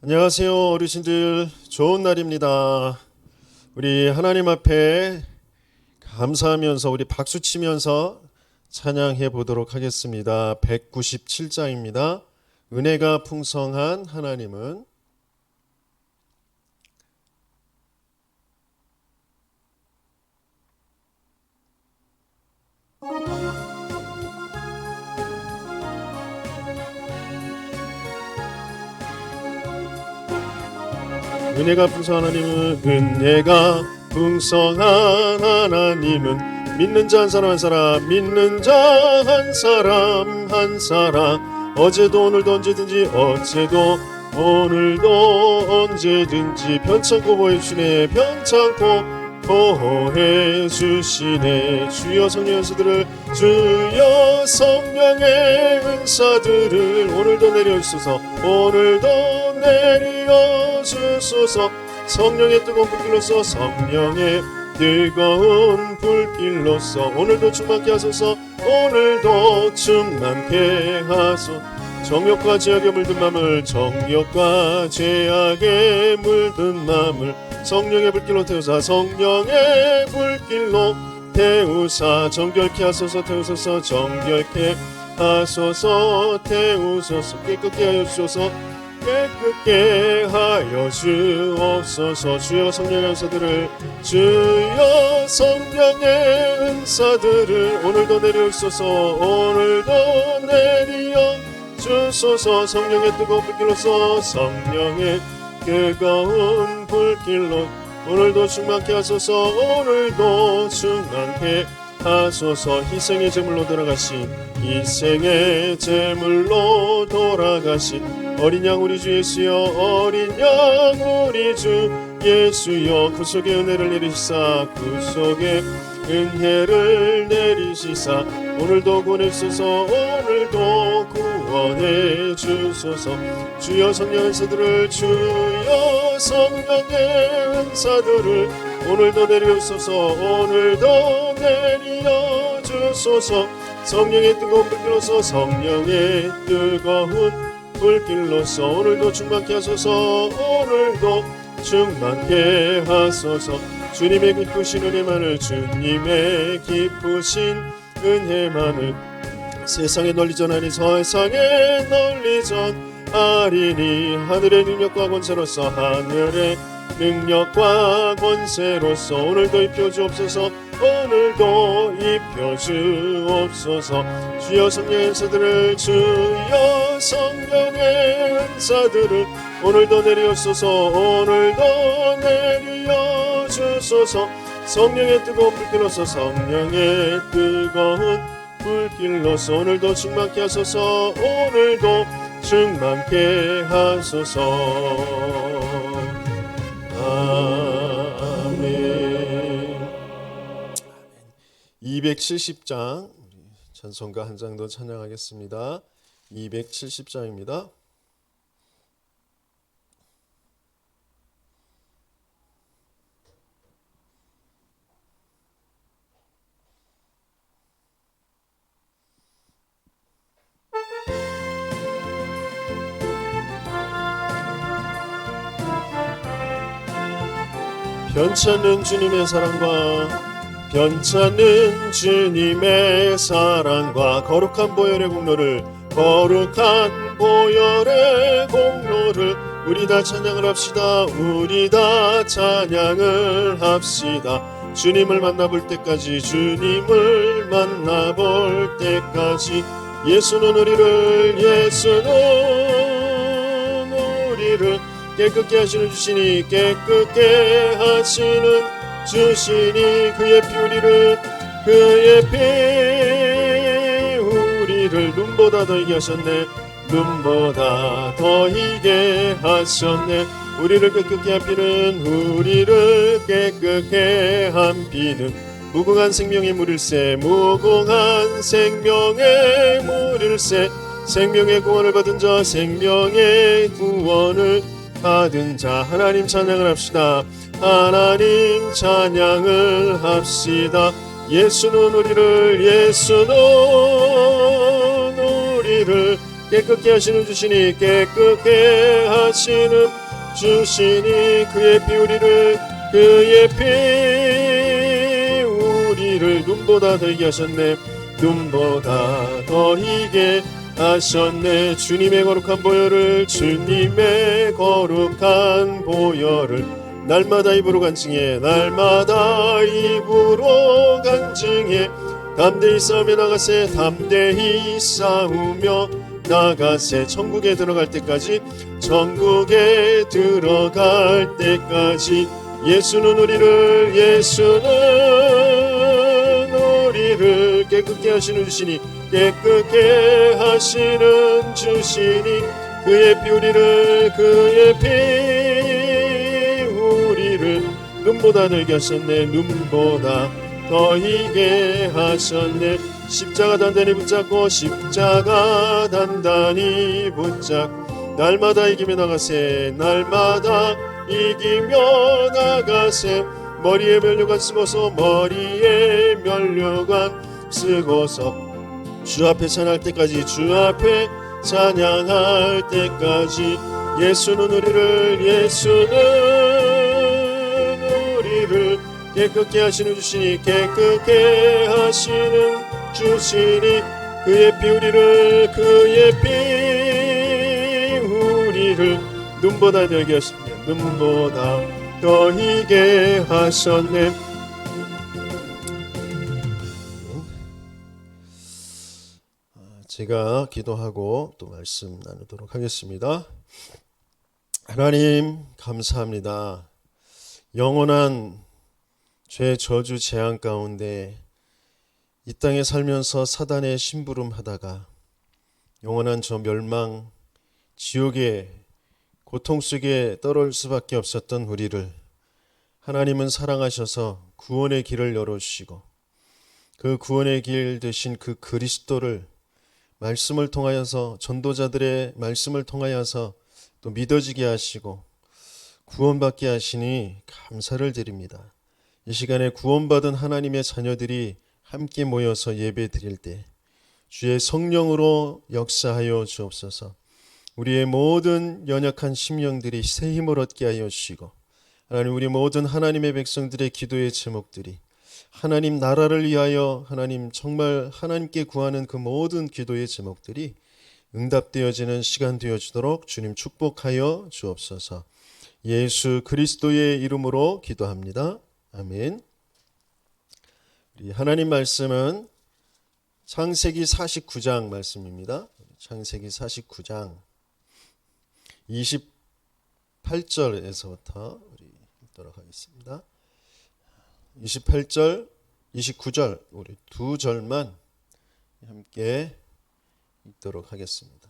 안녕하세요 어르신들, 좋은 날입니다. 우리 하나님 앞에 감사하면서 우리 박수 치면서 찬양해 보도록 하겠습니다. 197장입니다. 은혜가 풍성한 하나님은. 은혜가 풍성한 하나님은, 은혜가 풍성한 하나님은 믿는 자 한 사람 한 사람, 믿는 자 한 사람 한 사람, 어제도 오늘도 언제든지, 어제도 오늘도 언제든지 편찮고 보여주시네, 편찮고 보호해주시네. 주여 성령의 은사들을, 주여 성령의 은사들을 오늘도 내려주소서, 오늘도 내려주소서. 성령의 뜨거운 불길로서, 성령의 뜨거운 불길로서 오늘도 충만케 하소서, 오늘도 충만케 하소서. 정욕과 죄악에 물든 마음을, 정욕과 죄악에 물든 마음을 성령의 불길로 태우사, 성령의 불길로 태우사. 정결케 하소서, 태우소서, 정결케 하소서, 태우소서. 깨끗게 하여 주소서, 깨끗게 하여 주옵소서. 주여 성령의 은사들을, 주여 성령의 은사들을 오늘도 내려주소서, 오늘도 내려 주소서. 성령의 뜨거운 불길로서, 성령의 뜨거운 불길로 오늘도 충만케 하소서, 오늘도 충만케 하소서. 희생의 제물로 돌아가신, 희생의 제물로 돌아가신 어린 양 우리 주 예수여, 어린 양 우리 주 예수여, 구속의 은혜를 내리시사, 구속의 은혜를 내리시사 오늘도 구원해 주소서, 오늘도 구원해 주소서. 주여 성령의 은사들을, 주여 성령의 은사들을 오늘도 내려주소서, 오늘도 내려주소서. 성령의 뜨거운 불길로서, 성령의 뜨거운 불길로서 오늘도 충만케 하소서, 오늘도 충만케 하소서. 주님의 기쁘신 은혜만을, 주님의 기쁘신 은혜만을 세상에 널리 전하니, 세상에 널리 전하리니. 하늘의 능력과 권세로서, 하늘의 능력과 권세로서 오늘도 입혀주옵소서, 오늘도 입혀주옵소서. 주여 성령의 은사들을, 주여 성령의 은사들을 오늘도 내려주소서, 오늘도 내려주소서. 성령의 뜨거운 불길로서, 성령의 뜨거운 불길로서 오늘도 충만케 하소서, 오늘도 충만케 하소서. 아멘. 270장 찬송가 한 장 더 찬양하겠습니다. 270장입니다. 변찮는 주님의 사랑과, 변찮는 주님의 사랑과 거룩한 보혈의 공로를, 거룩한 보혈의 공로를 우리 다 찬양을 합시다. 우리 다 찬양을 합시다. 주님을 만나볼 때까지, 주님을 만나볼 때까지. 예수는 우리를, 예수는 우리를 깨끗게 하시는 주시니, 깨끗게 하시는 주시니. 그의 피 우리를, 그의 피 우리를 눈보다 더 이게 하셨네, 눈보다 더 이게 하셨네. 우리를 깨끗게 한 피는, 우리를 깨끗게 한 피는 무궁한 생명의 물일세, 무궁한 생명의 물일세. 생명의 구원을 받은 자, 생명의 구원을 받은 자. 하나님 찬양을 합시다. 하나님 찬양을 합시다. 예수는 우리를, 예수는 우리를 깨끗게 하시는 주시니, 깨끗게 하시는 주시니 그의 피 우리를 눈보다 더 이게 하셨네. 눈보다 더 이게 하셨네. 주님의 거룩한 보혈을 날마다 입으로 간증해. 날마다 입으로 간증해. 담대히 싸우며 나가세. 담대히 싸우며 나가세. 천국에 들어갈 때까지 예수는 우리를 깨끗게 하시는 주시니 그의 피 우리를 눈보다 더 이게 하셨네. 눈보다 더 이게 하셨네. 십자가 단단히 붙잡고 날마다 이기며 나가세. 머리에 면류관 쓰고서 주 앞에 찬양할 때까지 예수는 우리를 깨끗게 하시는 주시니 그의 피 우리를 눈보다 더 이게 하셨네. 눈보다 더 이게 하셨네. 제가 기도하고 또 말씀 나누도록 하겠습니다. 하나님 감사합니다. 영원한 죄 저주 재앙 가운데 이 땅에 살면서 사단의 심부름하다가 영원한 저 멸망 지옥의 고통 속에 떨어질 수밖에 없었던 우리를 하나님은 사랑하셔서 구원의 길을 열어주시고 그 구원의 길 되신 그 그리스도를 말씀을 통하여서 전도자들의 말씀을 통하여서 또 믿어지게 하시고 구원받게 하시니 감사를 드립니다. 이 시간에 구원받은 하나님의 자녀들이 함께 모여서 예배 드릴 때 주의 성령으로 역사하여 주옵소서. 우리의 모든 연약한 심령들이 새 힘을 얻게 하여 주시고 하나님 우리 모든 하나님의 백성들의 기도의 제목들이 하나님 나라를 위하여 하나님 정말 하나님께 구하는 그 모든 기도의 제목들이 응답되어지는 시간 되어지도록 주님 축복하여 주옵소서. 예수 그리스도의 이름으로 기도합니다. 아멘. 우리 하나님 말씀은 창세기 49장 말씀입니다. 창세기 49장 28절에서부터 우리 읽도록 하겠습니다. 28절, 29절 우리 두 절만 함께 읽도록 하겠습니다.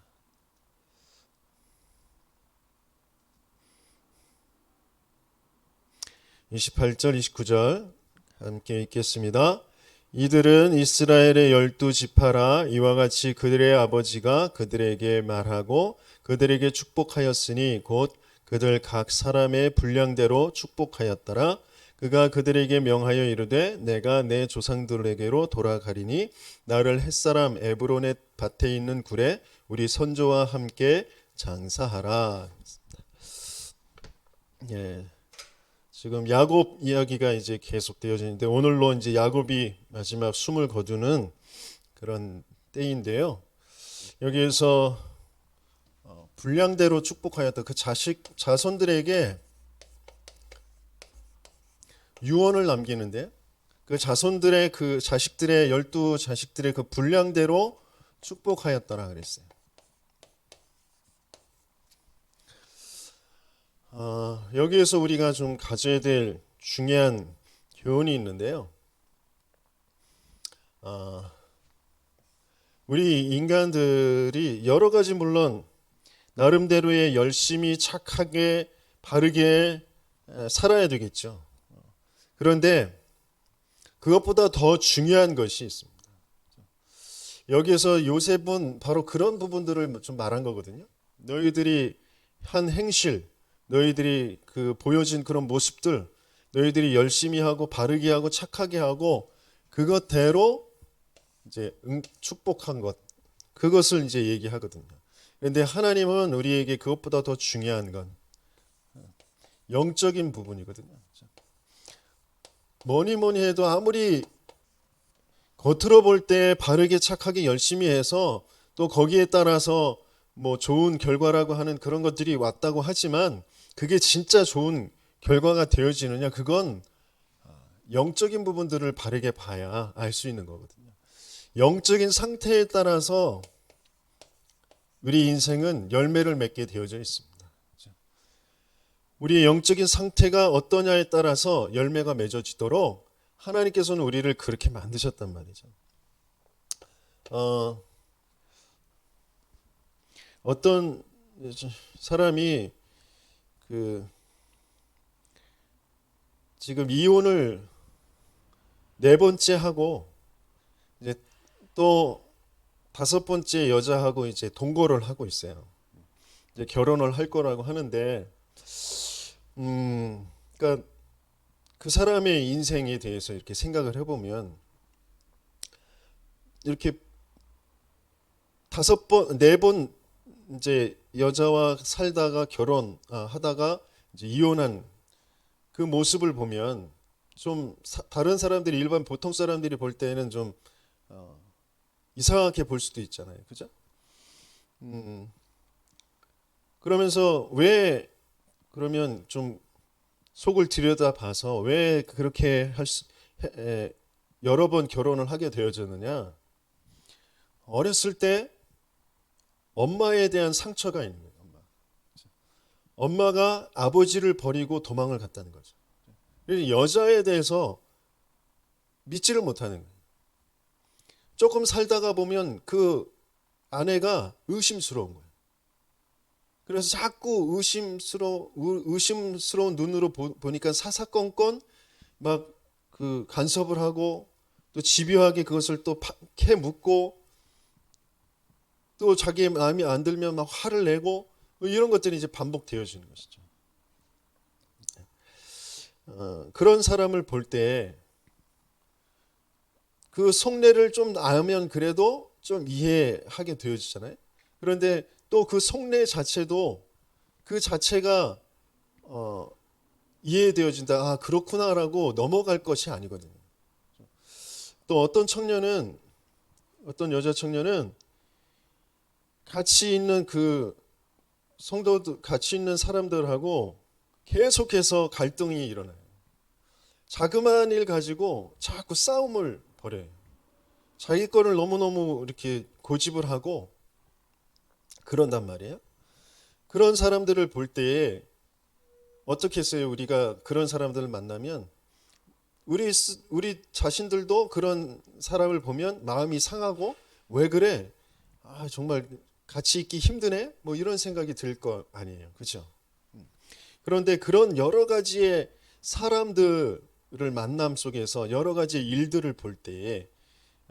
(28절) (29절) 함께 읽겠습니다. 이들은 이스라엘의 12지파라. 이와 같이 그들의 아버지가 그들에게 말하고 그들에게 축복하였으니 곧 그들 각 사람의 분량대로 축복하였더라. 그가 그들에게 명하여 이르되 내가 내 조상들에게로 돌아가리니 나를 햇사람 에브론의 밭에 있는 굴에 우리 선조와 함께 장사하라. 예. 지금 야곱 이야기가 이제 계속되어지는데 오늘로 이제 야곱이 마지막 숨을 거두는 그런 때인데요. 여기에서 분량대로 축복하였다. 그 자손들에게 유언을 남기는데 그 자손들의 그 자식들의 12자식들의 그 분량대로 축복하였더라 그랬어요. 여기에서 우리가 좀 가져야 될 중요한 교훈이 있는데요. 우리 인간들이 여러 가지 물론 나름대로의 열심히 착하게 바르게 살아야 되겠죠. 그런데 그것보다 더 중요한 것이 있습니다. 여기에서 요셉은 바로 그런 부분들을 좀 말한 거거든요. 너희들이 한 행실, 너희들이 그 보여진 그런 모습들, 너희들이 열심히 하고 바르게 하고 착하게 하고 그것대로 이제 축복한 것, 그것을 이제 얘기하거든요. 그런데 하나님은 우리에게 그것보다 더 중요한 건 영적인 부분이거든요. 뭐니 뭐니 해도 아무리 겉으로 볼 때 바르게 착하게 열심히 해서 또 거기에 따라서 뭐 좋은 결과라고 하는 그런 것들이 왔다고 하지만 그게 진짜 좋은 결과가 되어지느냐, 그건 영적인 부분들을 바르게 봐야 알 수 있는 거거든요. 영적인 상태에 따라서 우리 인생은 열매를 맺게 되어져 있습니다. 우리의 영적인 상태가 어떠냐에 따라서 열매가 맺어지도록 하나님께서는 우리를 그렇게 만드셨단 말이죠. 어떤 사람이 지금 이혼을 4번째 하고 이제 또 5번째 여자하고 이제 동거를 하고 있어요. 이제 결혼을 할 거라고 하는데, 그러니까 그 사람의 인생에 대해서 이렇게 생각을 해보면 이렇게 4번 이제 여자와 살다가 하다가 이제 이혼한 그 모습을 보면 좀 다른 사람들이 일반 보통 사람들이 볼 때는 좀 이상하게 볼 수도 있잖아요, 그죠? 그러면서 왜 그러면 좀 속을 들여다봐서 왜 그렇게 여러 번 결혼을 하게 되어졌느냐? 어렸을 때 엄마에 대한 상처가 있는 거예요. 엄마가 아버지를 버리고 도망을 갔다는 거죠. 그래서 여자에 대해서 믿지를 못하는 거예요. 조금 살다가 보면 그 아내가 의심스러운 거예요. 그래서 자꾸 의심스러운 눈으로 보니까 사사건건 막 그 간섭을 하고 또 집요하게 그것을 또 캐 묻고 또 자기의 마음이 안 들면 막 화를 내고 이런 것들이 이제 반복되어지는 것이죠. 그런 사람을 볼 때 그 속내를 좀 알면 그래도 좀 이해하게 되어지잖아요. 그런데 또 그 속내 자체도 그 자체가 이해되어진다. 아, 그렇구나라고 넘어갈 것이 아니거든요. 또 어떤 여자 청년은 같이 있는 그 성도들, 같이 있는 사람들하고 계속해서 갈등이 일어나요. 자그마한 일 가지고 자꾸 싸움을 벌여요. 자기 거를 너무너무 이렇게 고집을 하고 그런단 말이에요. 그런 사람들을 볼 때에 어떻게 했어요? 우리가 그런 사람들을 만나면 우리 자신들도 그런 사람을 보면 마음이 상하고 왜 그래? 아, 정말 같이 있기 힘드네? 뭐 이런 생각이 들 거 아니에요. 그렇죠? 그런데 그런 여러 가지의 사람들을 만남 속에서 여러 가지 일들을 볼 때에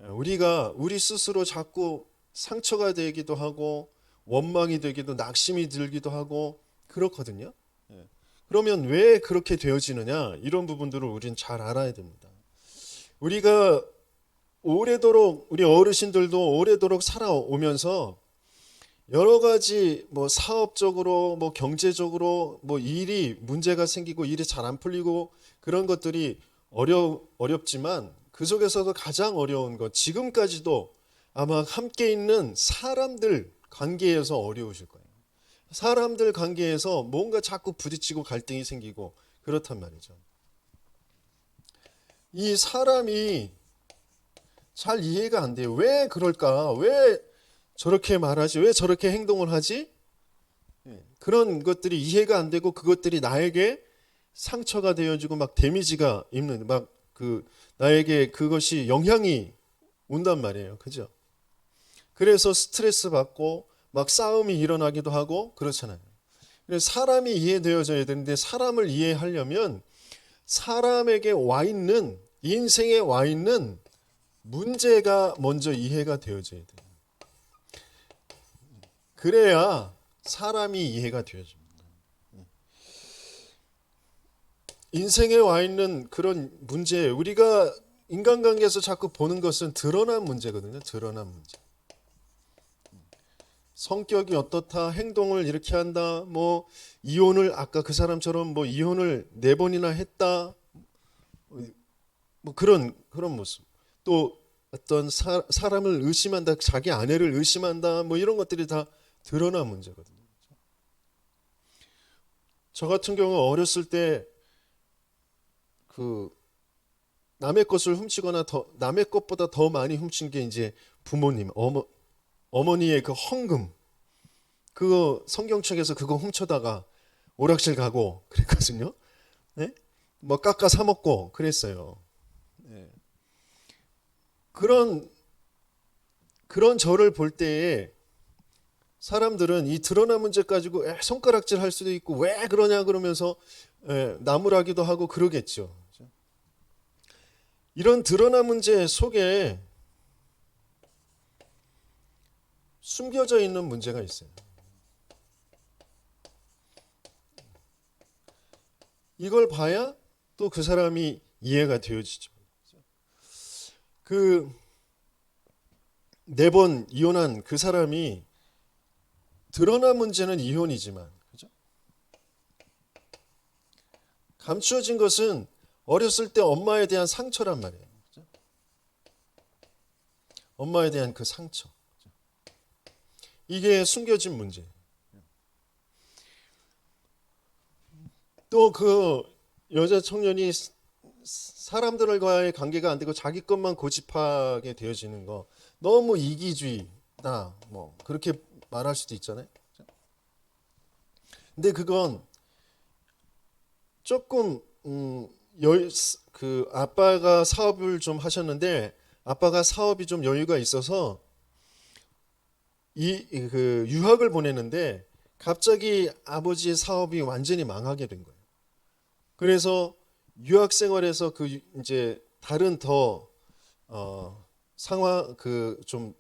우리가 우리 스스로 자꾸 상처가 되기도 하고 원망이 되기도 낙심이 들기도 하고 그렇거든요. 그러면 왜 그렇게 되어지느냐? 이런 부분들을 우리는 잘 알아야 됩니다. 우리가 오래도록 우리 어르신들도 오래도록 살아오면서 여러 가지 뭐 사업적으로 뭐 경제적으로 뭐 일이 문제가 생기고 일이 잘 안 풀리고 그런 것들이 어렵지만 그 속에서도 가장 어려운 것 지금까지도 아마 함께 있는 사람들 관계에서 어려우실 거예요. 사람들 관계에서 뭔가 자꾸 부딪히고 갈등이 생기고 그렇단 말이죠. 이 사람이 잘 이해가 안 돼요. 왜 그럴까? 왜 저렇게 말하지? 왜 저렇게 행동을 하지? 그런 것들이 이해가 안 되고 그것들이 나에게 상처가 되어지고 막 데미지가 입는 나에게 그것이 영향이 온단 말이에요. 그죠? 그래서 스트레스 받고 막 싸움이 일어나기도 하고 그렇잖아요. 그래서 사람이 이해되어져야 되는데 사람을 이해하려면 사람에게 인생에 와 있는 문제가 먼저 이해가 되어져야 돼요. 그래야 사람이 이해가 되어집니다. 인생에 와 있는 그런 문제, 우리가 인간관계에서 자꾸 보는 것은 드러난 문제거든요. 드러난 문제. 성격이 어떻다, 행동을 이렇게 한다, 뭐 이혼을 아까 그 사람처럼 뭐 이혼을 4번이나 했다, 뭐 그런 모습. 또 어떤 사람을 의심한다, 자기 아내를 의심한다, 뭐 이런 것들이 다 드러난 문제거든요. 저 같은 경우 어렸을 때 그 남의 것을 훔치거나 남의 것보다 더 많이 훔친 게 이제 부모님, 어머니의 그 헌금, 그거 성경책에서 그거 훔쳐다가 오락실 가고 그랬거든요. 네? 뭐 깎아 사 먹고 그랬어요. 네. 그런 저를 볼 때에 사람들은 이 드러난 문제 가지고 손가락질 할 수도 있고 왜 그러냐 그러면서 나무라기도 하고 그러겠죠. 이런 드러난 문제 속에 숨겨져 있는 문제가 있어요. 이걸 봐야 또 그 사람이 이해가 되어지죠. 그 4번 이혼한 그 사람이 드러난 문제는 이혼이지만, 그죠? 감추어진 것은 어렸을 때 엄마에 대한 상처란 말이에요. 그죠? 엄마에 대한 그 상처. 그죠? 이게 숨겨진 문제. 또 그 여자 청년이 사람들과의 관계가 안 되고 자기 것만 고집하게 되어지는 거, 너무 이기주의다, 뭐 그렇게 말할 수도 있잖아요. 근데 그건 조금 그 아빠가 사업을 좀 하셨는데 아빠가 사업이 좀 여유가 있어서 그 유학을 보내는데 갑자기 아버지의 사업이 완전히 망하게 된 거예요. 그래서 유학 생활에서 그 이제 다른 더 상황 그 좀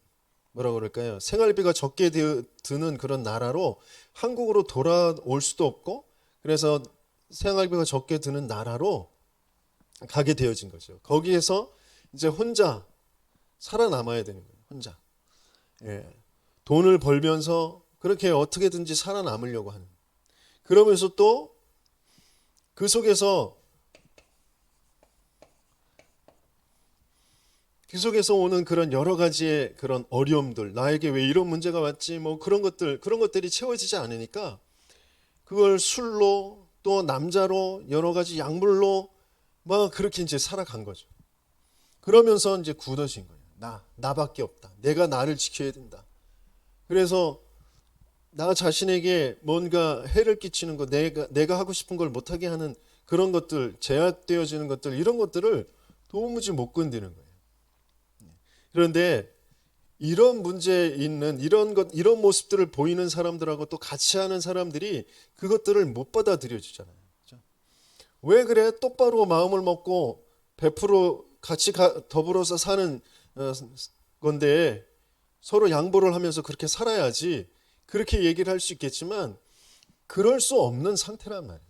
뭐라 그럴까요? 생활비가 적게 드는 그런 나라로 한국으로 돌아올 수도 없고, 그래서 생활비가 적게 드는 나라로 가게 되어진 거죠. 거기에서 이제 혼자 살아남아야 되는 거예요. 혼자. 예. 돈을 벌면서 그렇게 어떻게든지 살아남으려고 하는. 그러면서 또 그 속에서 오는 그런 여러 가지의 그런 어려움들, 나에게 왜 이런 문제가 왔지, 뭐 그런 것들이 채워지지 않으니까 그걸 술로 또 남자로 여러 가지 약물로 막 그렇게 이제 살아간 거죠. 그러면서 이제 굳어진 거예요. 나밖에 없다. 내가 나를 지켜야 된다. 그래서 나 자신에게 뭔가 해를 끼치는 것, 내가 하고 싶은 걸 못하게 하는 그런 것들, 제약되어지는 것들, 이런 것들을 도무지 못 견디는 거예요. 그런데 이런 문제 있는 이런 모습들을 보이는 사람들하고 또 같이 하는 사람들이 그것들을 못 받아들여 주잖아요. 왜 그래? 똑바로 마음을 먹고 100% 같이 더불어서 사는 건데 서로 양보를 하면서 그렇게 살아야지, 그렇게 얘기를 할 수 있겠지만 그럴 수 없는 상태란 말이에요.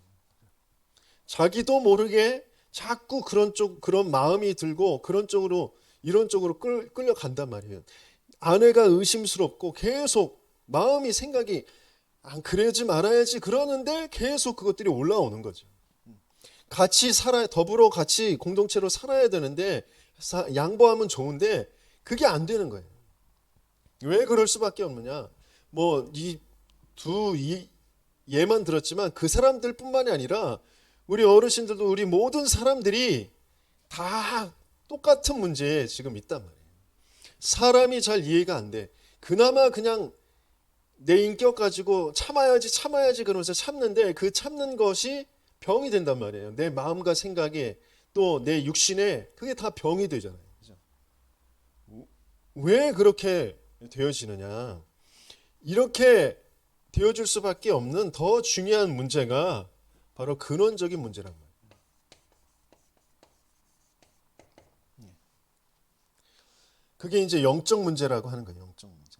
자기도 모르게 자꾸 그런 마음이 들고 이런 쪽으로 끌려간단 말이에요. 아내가 의심스럽고 계속 마음이 생각이 그러지 말아야지 그러는데 계속 그것들이 올라오는 거죠. 같이 더불어 같이 공동체로 살아야 되는데 양보하면 좋은데 그게 안 되는 거예요. 왜 그럴 수밖에 없느냐? 뭐 예만 들었지만 그 사람들뿐만이 아니라 우리 어르신들도 우리 모든 사람들이 다 똑같은 문제에 지금 있단 말이에요. 사람이 잘 이해가 안 돼. 그나마 그냥 내 인격 가지고 참아야지 그러면서 참는데 그 참는 것이 병이 된단 말이에요. 내 마음과 생각에 또 내 육신에 그게 다 병이 되잖아요. 그죠? 왜 그렇게 되어지느냐? 이렇게 되어줄 수밖에 없는 더 중요한 문제가 바로 근원적인 문제란 말이에요. 그게 이제 영적 문제라고 하는 거예요. 영적 문제.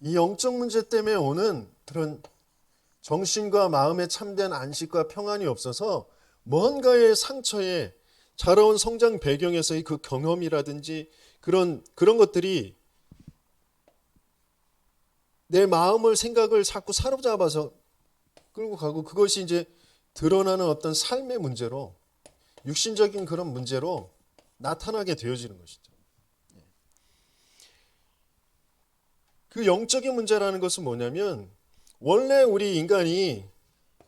이 영적 문제 때문에 오는 그런 정신과 마음의 참된 안식과 평안이 없어서 뭔가의 상처에 자라온 성장 배경에서의 그 경험이라든지 그런 것들이 내 마음을 생각을 자꾸 사로잡아서 끌고 가고 그것이 이제 드러나는 어떤 삶의 문제로 육신적인 그런 문제로 나타나게 되어지는 것이죠. 그 영적인 문제라는 것은 뭐냐면 원래 우리 인간이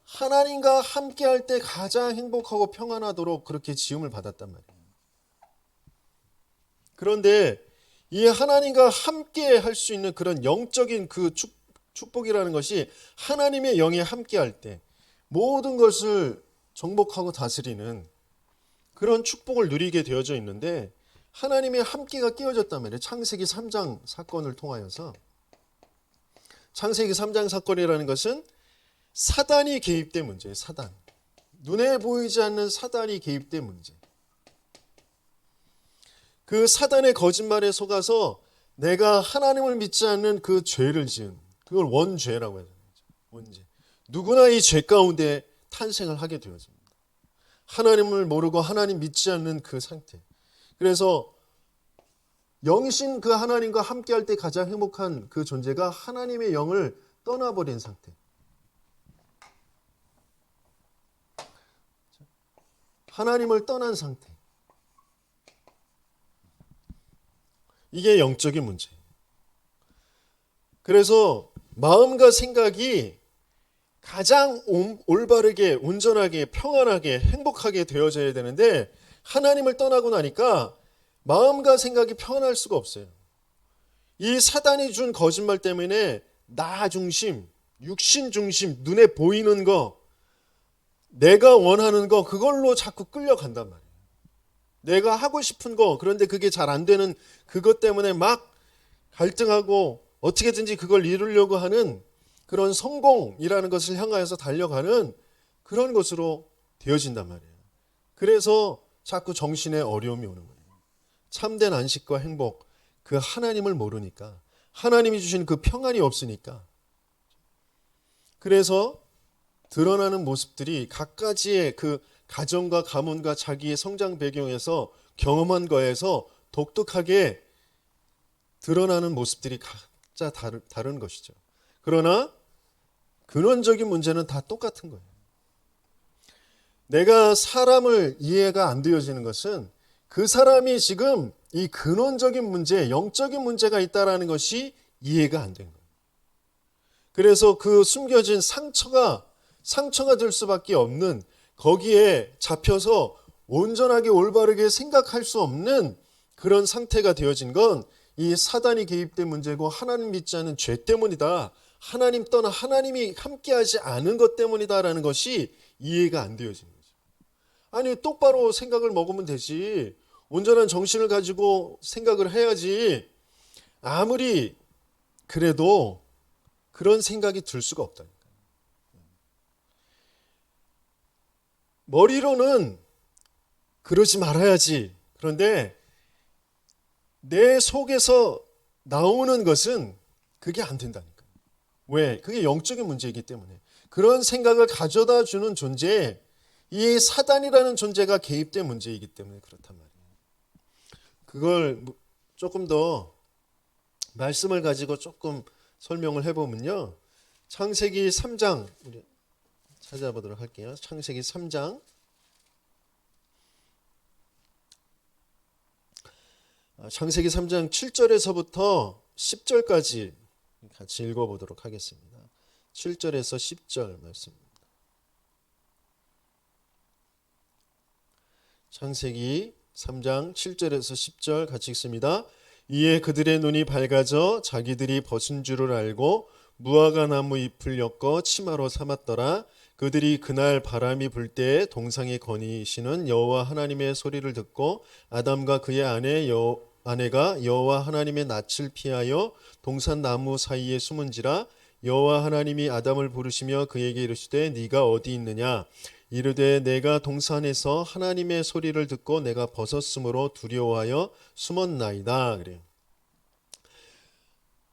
하나님과 함께할 때 가장 행복하고 평안하도록 그렇게 지음을 받았단 말이에요. 그런데 이 하나님과 함께 할 수 있는 그런 영적인 그 축복이라는 것이 하나님의 영이 함께할 때 모든 것을 정복하고 다스리는 그런 축복을 누리게 되어져 있는데 하나님의 함께가 깨어졌단 말이에요. 창세기 3장 사건을 통하여서. 창세기 3장 사건이라는 것은 사단이 개입된 문제예요. 사단. 눈에 보이지 않는 사단이 개입된 문제. 그 사단의 거짓말에 속아서 내가 하나님을 믿지 않는 그 죄를 지은 그걸 원죄라고 해야 되는 거죠. 원죄. 누구나 이 죄 가운데 탄생을 하게 되어집니다. 하나님을 모르고 하나님 믿지 않는 그 상태. 그래서 영이신 그 하나님과 함께할 때 가장 행복한 그 존재가 하나님의 영을 떠나버린 상태. 하나님을 떠난 상태. 이게 영적인 문제예요. 그래서 마음과 생각이 가장 올바르게, 온전하게, 평안하게, 행복하게 되어져야 되는데 하나님을 떠나고 나니까 마음과 생각이 평안할 수가 없어요. 이 사단이 준 거짓말 때문에 나 중심, 육신 중심, 눈에 보이는 거, 내가 원하는 거 그걸로 자꾸 끌려간단 말이에요. 내가 하고 싶은 거, 그런데 그게 잘 안 되는 그것 때문에 막 갈등하고 어떻게든지 그걸 이루려고 하는 그런 성공이라는 것을 향하여서 달려가는 그런 것으로 되어진단 말이에요. 그래서 자꾸 정신에 어려움이 오는 거예요. 참된 안식과 행복, 그 하나님을 모르니까, 하나님이 주신 그 평안이 없으니까. 그래서 드러나는 모습들이 각가지의 그 가정과 가문과 자기의 성장 배경에서 경험한 거에서 독특하게 드러나는 모습들이 각자 다른 것이죠. 그러나 근원적인 문제는 다 똑같은 거예요. 내가 사람을 이해가 안 되어지는 것은 그 사람이 지금 이 근원적인 문제, 영적인 문제가 있다는 것이 이해가 안 된 거예요. 그래서 그 숨겨진 상처가 될 수밖에 없는, 거기에 잡혀서 온전하게 올바르게 생각할 수 없는 그런 상태가 되어진 건 이 사단이 개입된 문제고 하나님 믿지 않은 죄 때문이다. 하나님 떠나 하나님이 함께하지 않은 것 때문이다라는 것이 이해가 안 되어지는 거죠. 아니 똑바로 생각을 먹으면 되지. 온전한 정신을 가지고 생각을 해야지. 아무리 그래도 그런 생각이 들 수가 없다니까요. 머리로는 그러지 말아야지. 그런데 내 속에서 나오는 것은 그게 안 된다니까요. 왜? 그게 영적인 문제이기 때문에. 그런 생각을 가져다 주는 존재에 이 사단이라는 존재가 개입된 문제이기 때문에 그렇단 말이에요. 그걸 조금 더 말씀을 가지고 조금 설명을 해보면요. 창세기 3장 우리 찾아보도록 할게요. 창세기 3장 창세기 3장 7절에서부터 10절까지 같이 읽어보도록 하겠습니다. 7절에서 10절 말씀입니다. 창세기 3장 7절에서 10절 같이 읽습니다. 이에 그들의 눈이 밝아져 자기들이 벗은 줄을 알고 무화과 나무 잎을 엮어 치마로 삼았더라. 그들이 그날 바람이 불 때에 동상에 거니시는 여호와 하나님의 소리를 듣고 아담과 그의 아내가 여호와 하나님의 낯을 피하여 동산 나무 사이에 숨은지라. 여호와 하나님이 아담을 부르시며 그에게 이르시되 네가 어디 있느냐. 이르되 내가 동산에서 하나님의 소리를 듣고 내가 벗었으므로 두려워하여 숨었나이다. 그래요.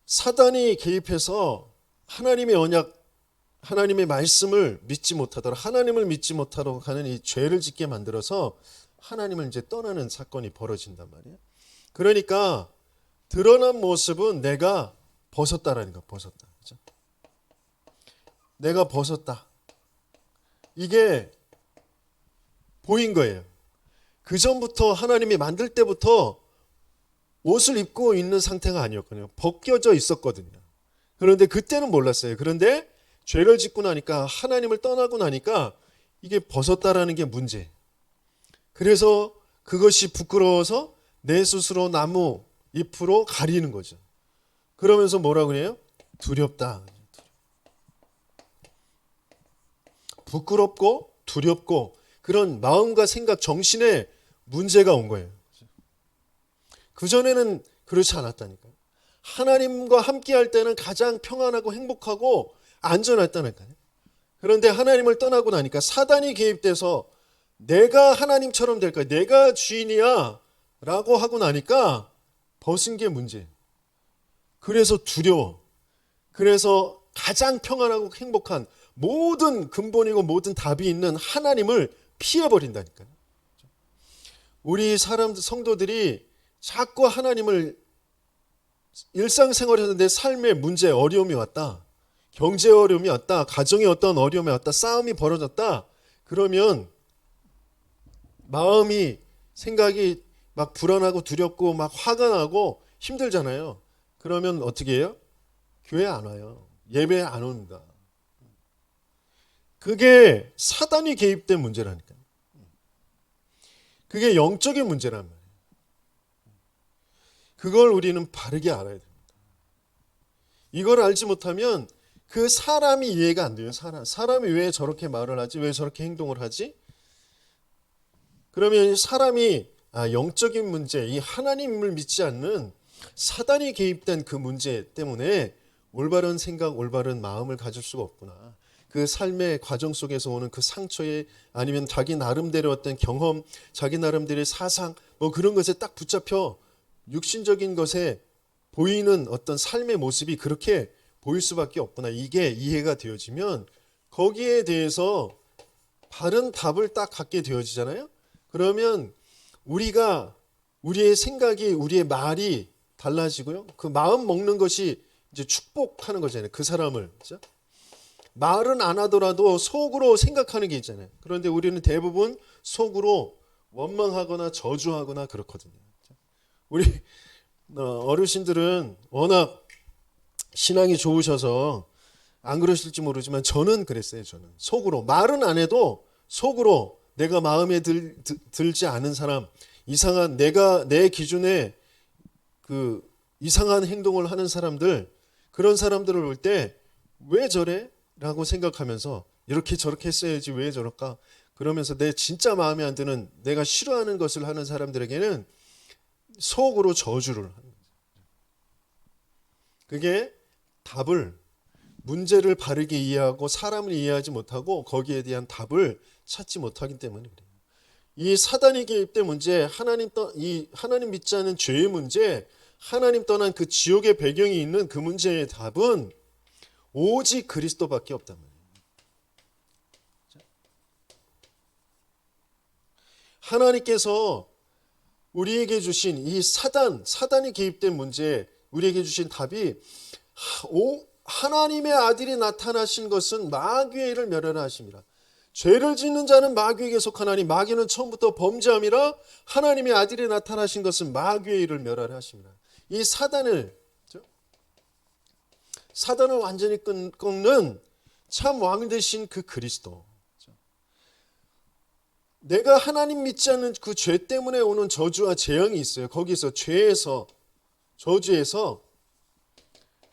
사단이 개입해서 하나님의 언약, 하나님의 말씀을 믿지 못하도록, 하나님을 믿지 못하도록 하는 이 죄를 짓게 만들어서 하나님을 이제 떠나는 사건이 벌어진단 말이에요. 그러니까 드러난 모습은 내가 벗었다라는 거, 벗었다. 내가 벗었다. 이게 보인 거예요. 그 전부터 하나님이 만들 때부터 옷을 입고 있는 상태가 아니었거든요. 벗겨져 있었거든요. 그런데 그때는 몰랐어요. 그런데 죄를 짓고 나니까, 하나님을 떠나고 나니까 이게 벗었다라는 게 문제. 그래서 그것이 부끄러워서 내 스스로 나무 잎으로 가리는 거죠. 그러면서 뭐라고 해요? 두렵다. 부끄럽고 두렵고 그런 마음과 생각, 정신에 문제가 온 거예요. 그전에는 그렇지 않았다니까요. 하나님과 함께 할 때는 가장 평안하고 행복하고 안전했다니까요. 그런데 하나님을 떠나고 나니까 사단이 개입돼서 내가 하나님처럼 될 거야, 내가 주인이야 라고 하고 나니까 벗은 게 문제예요. 그래서 두려워. 그래서 가장 평안하고 행복한 모든 근본이고 모든 답이 있는 하나님을 피해버린다니까요. 우리 성도들이 자꾸 하나님을 일상생활에서 내 삶에 문제, 어려움이 왔다, 경제 어려움이 왔다, 가정에 어떤 어려움이 왔다, 싸움이 벌어졌다, 그러면 마음이, 생각이 막 불안하고 두렵고 막 화가 나고 힘들잖아요. 그러면 어떻게 해요? 교회 안 와요. 예배 안 온다. 그게 사단이 개입된 문제라니까요. 그게 영적인 문제란 말이에요. 그걸 우리는 바르게 알아야 됩니다. 이걸 알지 못하면 그 사람이 이해가 안 돼요. 사람이 왜 저렇게 말을 하지? 왜 저렇게 행동을 하지? 그러면 사람이 영적인 문제, 이 하나님을 믿지 않는 사단이 개입된 그 문제 때문에 올바른 생각, 올바른 마음을 가질 수가 없구나. 그 삶의 과정 속에서 오는 그 상처에, 아니면 자기 나름대로 어떤 경험, 자기 나름대로의 사상, 뭐 그런 것에 딱 붙잡혀 육신적인 것에 보이는 어떤 삶의 모습이 그렇게 보일 수밖에 없구나. 이게 이해가 되어지면 거기에 대해서 바른 답을 딱 갖게 되어지잖아요. 그러면 우리의 생각이, 우리의 말이 달라지고요. 그 마음 먹는 것이 이제 축복하는 거잖아요. 그 사람을. 그렇죠? 말은 안 하더라도 속으로 생각하는 게 있잖아요. 그런데 우리는 대부분 속으로 원망하거나 저주하거나 그렇거든요. 우리 어르신들은 워낙 신앙이 좋으셔서 안 그러실지 모르지만 저는 그랬어요. 저는 속으로, 말은 안 해도 속으로 내가 마음에 들지 않은 사람, 이상한, 내 기준에 그 이상한 행동을 하는 사람들, 그런 사람들을 볼 때 왜 저래? 라고 생각하면서 이렇게 저렇게 했어야지 왜 저럴까? 그러면서 내 진짜 마음에 안 드는, 내가 싫어하는 것을 하는 사람들에게는 속으로 저주를 하는 거죠. 그게 문제를 바르게 이해하고 사람을 이해하지 못하고 거기에 대한 답을 찾지 못하기 때문에 그래요. 이 사단이 개입된 문제, 하나님 믿지 않는 죄의 문제, 하나님 떠난 그 지옥의 배경이 있는 그 문제의 답은 오직 그리스도밖에 없단 말이에요. 하나님께서 우리에게 주신 이 사단이 개입된 문제에 우리에게 주신 답이, 하나님의 아들이 나타나신 것은 마귀의 일을 멸하라 하심이라. 죄를 짓는 자는 마귀에게 속하나니 마귀는 처음부터 범죄함이라. 하나님의 아들이 나타나신 것은 마귀의 일을 멸하라 하심이라. 이 사단을 완전히 꺾는 참 왕 되신 그 그리스도. 내가 하나님 믿지 않는 그 죄 때문에 오는 저주와 재앙이 있어요. 거기서 저주에서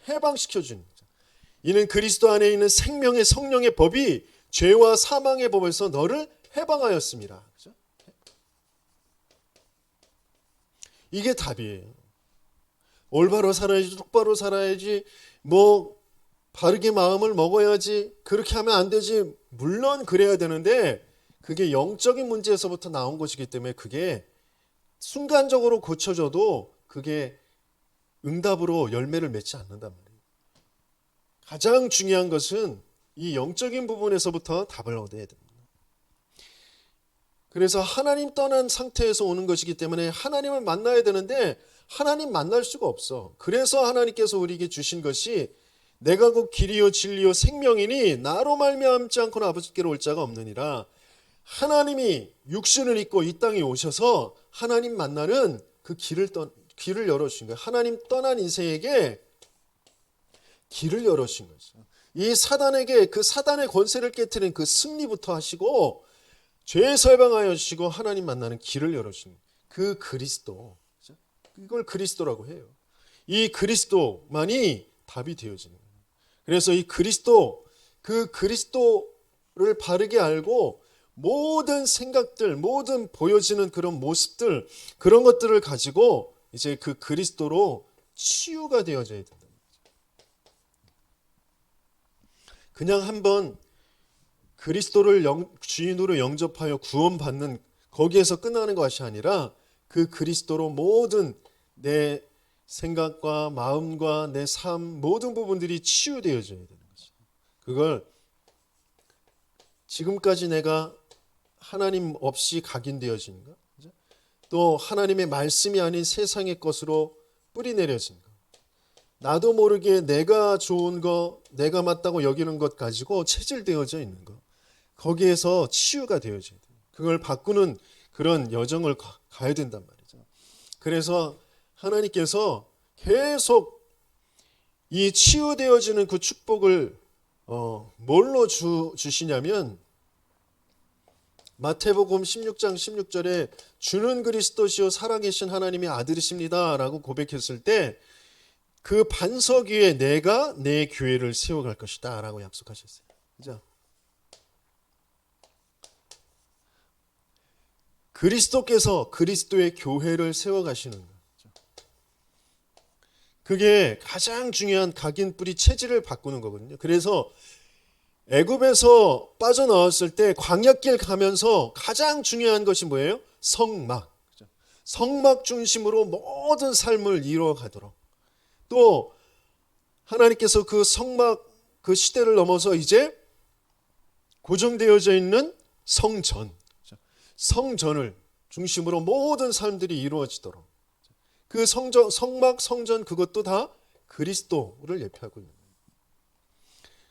해방시켜주는 거죠. 이는 그리스도 안에 있는 생명의 성령의 법이 죄와 사망의 법에서 너를 해방하였습니다. 그렇죠? 이게 답이에요. 올바로 살아야지, 똑바로 살아야지, 뭐 바르게 마음을 먹어야지, 그렇게 하면 안 되지. 물론 그래야 되는데 그게 영적인 문제에서부터 나온 것이기 때문에 그게 순간적으로 고쳐져도 그게 응답으로 열매를 맺지 않는단 말이에요. 가장 중요한 것은 이 영적인 부분에서부터 답을 얻어야 됩니다. 그래서 하나님 떠난 상태에서 오는 것이기 때문에 하나님을 만나야 되는데 하나님 만날 수가 없어. 그래서 하나님께서 우리에게 주신 것이 내가 곧 길이요 진리요 생명이니 나로 말미암지 않고는 아버지께로 올 자가 없느니라. 하나님이 육신을 입고 이 땅에 오셔서 하나님 만나는 그 길을 열어주신 거예요. 하나님 떠난 인생에게 길을 열어주신 거죠. 이 사단에게 그 사단의 권세를 깨트린 그 승리부터 하시고 죄 설방하여 주시고 하나님 만나는 길을 열어주신 그 그리스도, 이걸 그리스도라고 해요. 이 그리스도만이 답이 되어지는 거예요. 그래서 이 그리스도, 그 그리스도를 바르게 알고 모든 생각들, 모든 보여지는 그런 모습들, 그런 것들을 가지고 이제 그 그리스도로 치유가 되어져야 된다. 그냥 한번 그리스도를 주인으로 영접하여 구원받는 거기에서 끝나는 것이 아니라 그 그리스도로 모든 내 생각과 마음과 내 삶 모든 부분들이 치유되어져야 되는 거죠. 그걸 지금까지 내가 하나님 없이 각인되어진가? 또 하나님의 말씀이 아닌 세상의 것으로 뿌리내려진가? 나도 모르게 내가 좋은 거, 내가 맞다고 여기는 것 가지고 체질되어져 있는 거. 거기에서 치유가 되어져야 돼요. 그걸 바꾸는 그런 여정을 가야 된단 말이죠. 그래서 하나님께서 계속 이 치유되어지는 그 축복을 뭘로 주시냐면 마태복음 16장 16절에 주는 그리스도시요 살아계신 하나님의 아들이십니다 라고 고백했을 때 그 반석 위에 내가 내 교회를 세워갈 것이다 라고 약속하셨어요. 그죠? 그리스도께서 그리스도의 교회를 세워가시는 거죠. 그게 가장 중요한 각인 뿌리 체질을 바꾸는 거거든요. 그래서 애굽에서 빠져나왔을 때 광야길 가면서 가장 중요한 것이 뭐예요? 성막. 성막 중심으로 모든 삶을 이루어가도록. 또 하나님께서 그 성막 그 시대를 넘어서 이제 고정되어져 있는 성전을 중심으로 모든 삶들이 이루어지도록 그 성막 성전 그것도 다 그리스도를 예표하고 있는 거예요.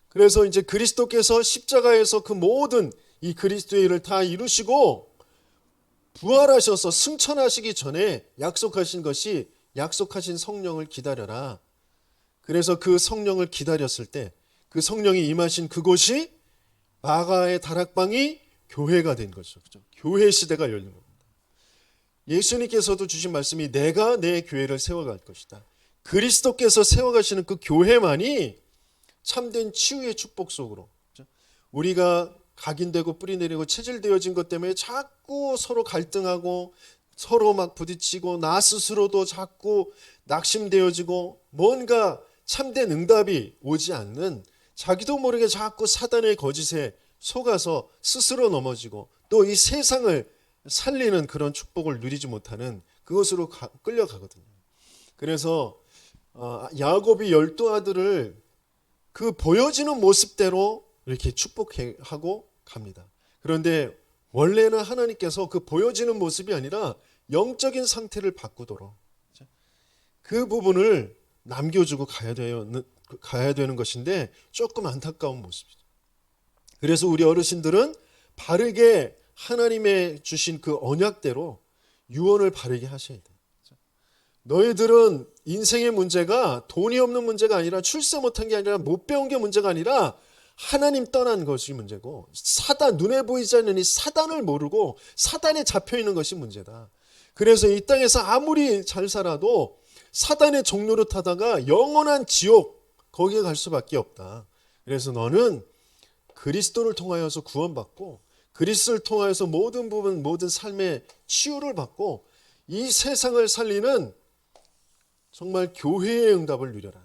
그래서 이제 그리스도께서 십자가에서 그 모든 이 그리스도의 일을 다 이루시고 부활하셔서 승천하시기 전에 약속하신 것이 약속하신 성령을 기다려라. 그래서 그 성령을 기다렸을 때 그 성령이 임하신 그곳이 마가의 다락방이 교회가 된 거죠. 그렇죠? 교회 시대가 열린 겁니다. 예수님께서도 주신 말씀이 내가 내 교회를 세워갈 것이다. 그리스도께서 세워가시는 그 교회만이 참된 치유의 축복 속으로 우리가 각인되고 뿌리내리고 체질되어진 것 때문에 자꾸 서로 갈등하고 서로 막 부딪히고 나 스스로도 자꾸 낙심되어지고 뭔가 참된 응답이 오지 않는 자기도 모르게 자꾸 사단의 거짓에 속아서 스스로 넘어지고 또 이 세상을 살리는 그런 축복을 누리지 못하는 그것으로 끌려가거든요. 그래서 야곱이 12아들을 그 보여지는 모습대로 이렇게 축복하고 갑니다. 그런데 원래는 하나님께서 그 보여지는 모습이 아니라 영적인 상태를 바꾸도록 그 부분을 남겨주고 가야 되는 것인데 조금 안타까운 모습이죠. 그래서 우리 어르신들은 바르게 하나님의 주신 그 언약대로 유언을 바르게 하셔야 돼요. 너희들은 인생의 문제가 돈이 없는 문제가 아니라 출세 못한 게 아니라 못 배운 게 문제가 아니라 하나님 떠난 것이 문제고 사단 눈에 보이지 않는 이 사단을 모르고 사단에 잡혀있는 것이 문제다. 그래서 이 땅에서 아무리 잘 살아도 사단의 종로를 타다가 영원한 지옥 거기에 갈 수밖에 없다. 그래서 너는 그리스도를 통하여서 구원받고 그리스도를 통하여서 모든 부분 모든 삶의 치유를 받고 이 세상을 살리는 정말 교회의 응답을 누려라.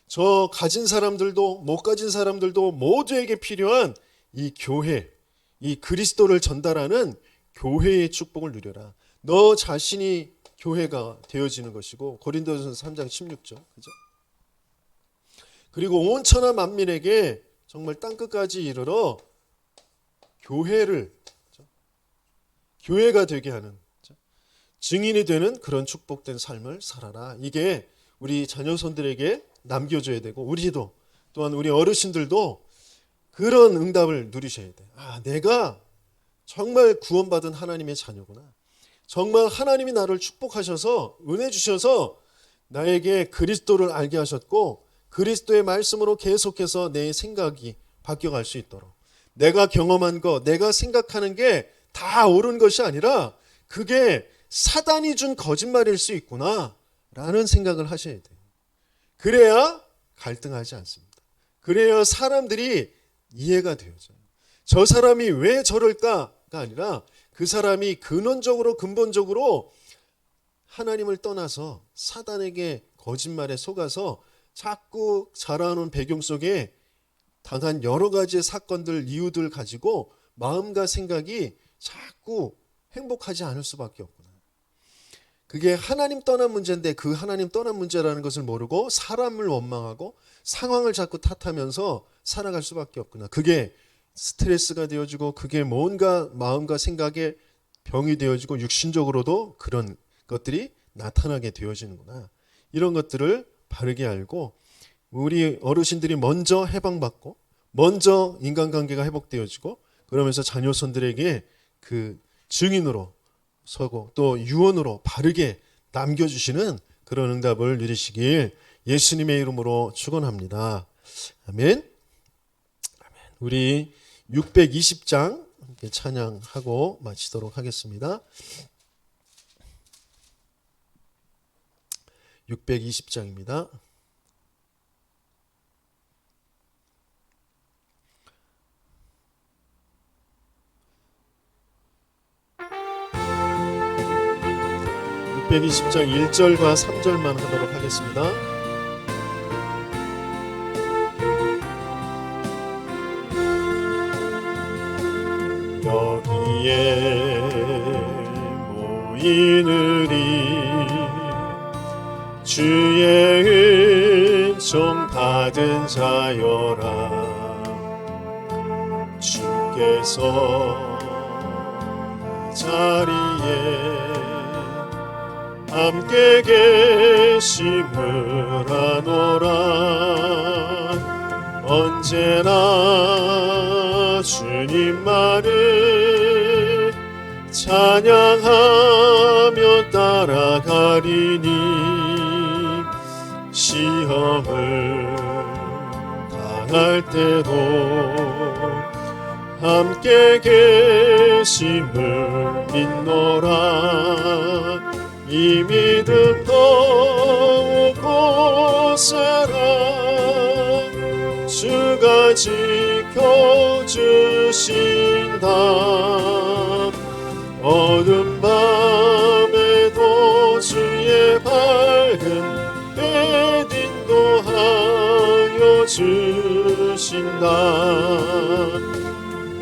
저 가진 사람들도 못 가진 사람들도 모두에게 필요한 이 교회, 이 그리스도를 전달하는 교회의 축복을 누려라. 너 자신이 교회가 되어지는 것이고 고린도전서 3장 16절. 그죠? 그리고 온 천하 만민에게 정말 땅끝까지 이르러 교회가 되게 하는 증인이 되는 그런 축복된 삶을 살아라. 이게 우리 자녀손들에게 남겨줘야 되고 우리도 또한 우리 어르신들도 그런 응답을 누리셔야 돼. 아, 내가 정말 구원받은 하나님의 자녀구나. 정말 하나님이 나를 축복하셔서 은혜 주셔서 나에게 그리스도를 알게 하셨고 그리스도의 말씀으로 계속해서 내 생각이 바뀌어갈 수 있도록 내가 경험한 것, 내가 생각하는 게 다 옳은 것이 아니라 그게 사단이 준 거짓말일 수 있구나 라는 생각을 하셔야 돼요. 그래야 갈등하지 않습니다. 그래야 사람들이 이해가 되어져요. 저 사람이 왜 저럴까가 아니라 그 사람이 근본적으로 하나님을 떠나서 사단에게 거짓말에 속아서 자꾸 자라는 배경 속에 당한 여러 가지의 사건들, 이유들 가지고 마음과 생각이 자꾸 행복하지 않을 수밖에 없구나. 그게 하나님 떠난 문제인데 그 하나님 떠난 문제라는 것을 모르고 사람을 원망하고 상황을 자꾸 탓하면서 살아갈 수밖에 없구나. 그게 스트레스가 되어지고 그게 뭔가 마음과 생각에 병이 되어지고 육신적으로도 그런 것들이 나타나게 되어지는구나. 이런 것들을 바르게 알고 우리 어르신들이 먼저 해방받고 먼저 인간관계가 회복되어지고 그러면서 자녀손들에게 그 증인으로 서고 또 유언으로 바르게 남겨주시는 그런 응답을 누리시길 예수님의 이름으로 축원합니다. 아멘. 우리 620장 찬양하고 마치도록 하겠습니다. 620장입니다. (620장) 1절과 3절만 하도록 하겠습니다. 여기에 모이느니 주의 은총 받은 자여라. 주께서 이 자리에 함께 계심을 아노라. 언제나 주님만을 찬양하며 따라가리니 시험을 당할 때도 함께 계심을 믿노라. 이 믿음 더욱 고세라. 주가 지켜주신다. 어둠 밤에도 주의 밝은 빛 인도하여 주신다.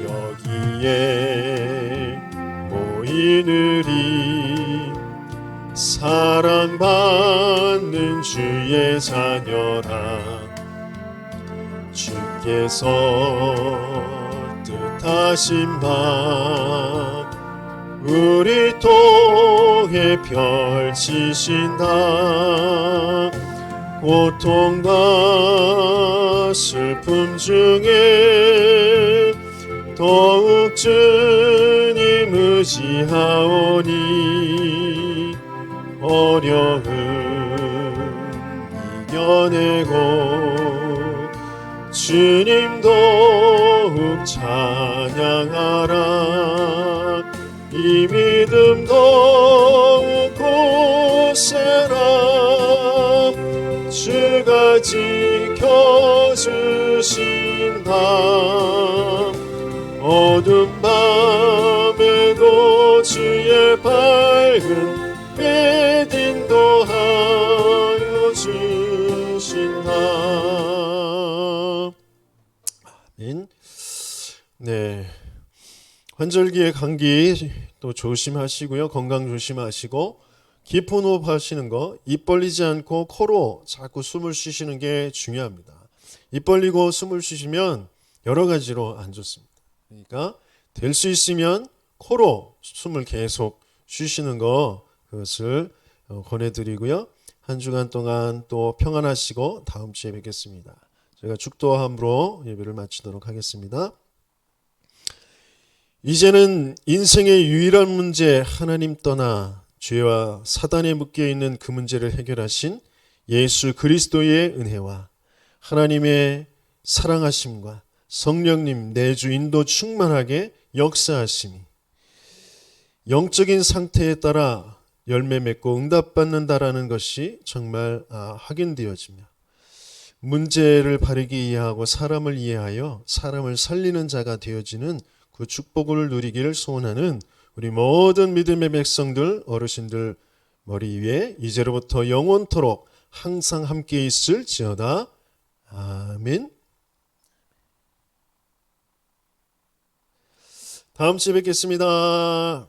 여기에 모이느니 사랑받는 주의 자녀라. 주께서 뜻하신 바 우리 통해 펼치신다. 고통과 슬픔 중에 더욱 주님 의지하오니 어려움 이겨내고 주님 더욱 찬양하라. 이 믿음 더욱 고세라. 주가 지켜주신다. 어둠 밤에도 주의 밝은 빛 인도하여 주신다. 아멘. 네, 환절기에 감기 또 조심하시고요. 건강 조심하시고 깊은 호흡 하시는 거, 입 벌리지 않고 코로 자꾸 숨을 쉬시는 게 중요합니다. 입 벌리고 숨을 쉬시면 여러 가지로 안 좋습니다. 그러니까 될 수 있으면 코로 숨을 계속 쉬시는 거, 그것을 권해드리고요. 한 주간 동안 또 평안하시고 다음 주에 뵙겠습니다. 제가 축도함으로 예배를 마치도록 하겠습니다. 이제는 인생의 유일한 문제, 하나님 떠나 죄와 사단에 묶여있는 그 문제를 해결하신 예수 그리스도의 은혜와 하나님의 사랑하심과 성령님 내주 인도 충만하게 역사하심이 영적인 상태에 따라 열매 맺고 응답받는다라는 것이 정말 확인되어지며 문제를 바르게 이해하고 사람을 이해하여 사람을 살리는 자가 되어지는 그 축복을 누리기를 소원하는 우리 모든 믿음의 백성들, 어르신들 머리 위에 이제로부터 영원토록 항상 함께 있을지어다. 아멘. 다음 주에 뵙겠습니다.